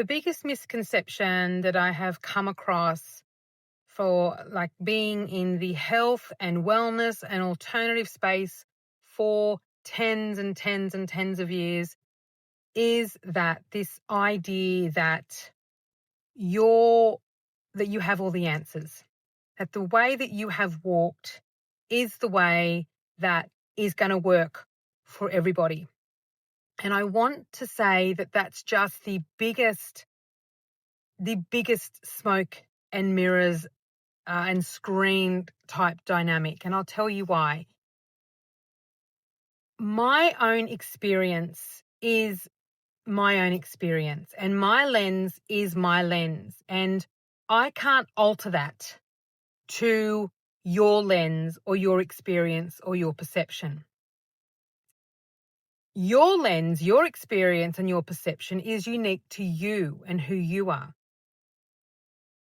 The biggest misconception that I have come across for like being in the health and wellness and alternative space for tens and tens and tens of years is that this idea that you're that you have all the answers, that the way that you have walked is the way that is going to work for everybody. And I want to say that that's just the biggest smoke and mirrors and screen type dynamic. And I'll tell you why. My own experience is my own experience, and my lens is my lens. And I can't alter that to your lens or your experience or your perception. Your lens, your experience, and your perception is unique to you and who you are.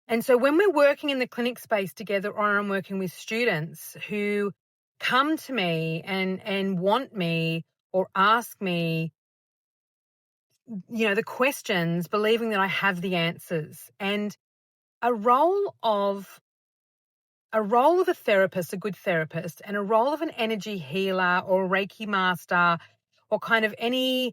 And so when we're working in the clinic space together, or I'm working with students who come to me and want me or ask me, the questions, believing that I have the answers. And a role of a therapist, a good therapist, and a role of an energy healer or a Reiki master or kind of a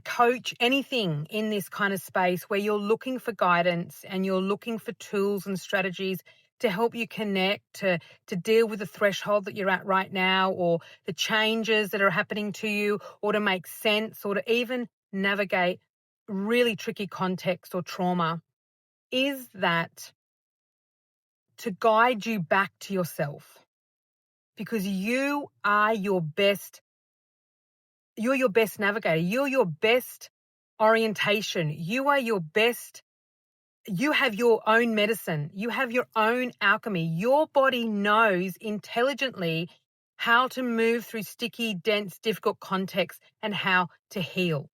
coach, anything in this kind of space where you're looking for guidance and you're looking for tools and strategies to help you connect, to deal with the threshold that you're at right now, or the changes that are happening to you, or to make sense, or to even navigate really tricky context or trauma, is that to guide you back to yourself, because you're your best navigator. You're your best orientation. You are your best. You have your own medicine. You have your own alchemy. Your body knows intelligently how to move through sticky, dense, difficult contexts and how to heal.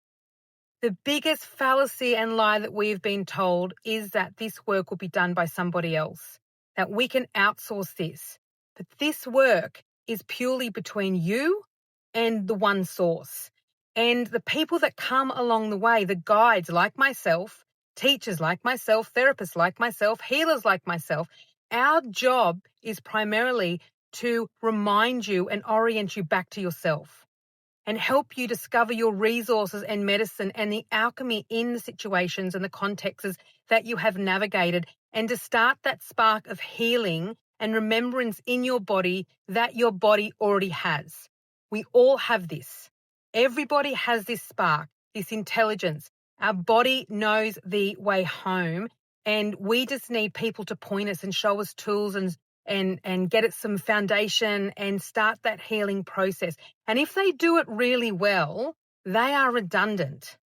The biggest fallacy and lie that we've been told is that this work will be done by somebody else, that we can outsource this. But this work is purely between you and the one source. And the people that come along the way, the guides like myself, teachers like myself, therapists like myself, healers like myself, our job is primarily to remind you and orient you back to yourself and help you discover your resources and medicine and the alchemy in the situations and the contexts that you have navigated, and to start that spark of healing and remembrance in your body that your body already has. We all have this. Everybody has this spark, this intelligence. Our body knows the way home, and we just need people to point us and show us tools and get it some foundation and start that healing process. And if they do it really well, they are redundant.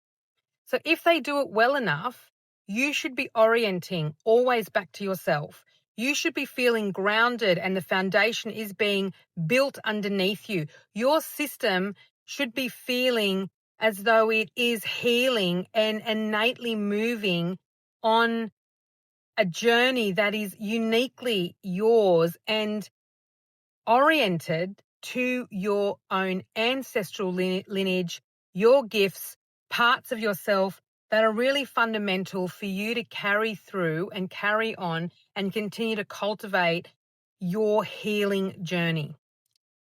So if they do it well enough, you should be orienting always back to yourself. You should be feeling grounded and the foundation is being built underneath you. Your system should be feeling as though it is healing and innately moving on a journey that is uniquely yours and oriented to your own ancestral lineage, your gifts, parts of yourself that are really fundamental for you to carry through and carry on and continue to cultivate your healing journey.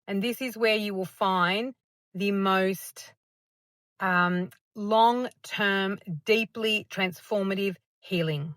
And this is where you will find the most long-term, deeply transformative healing.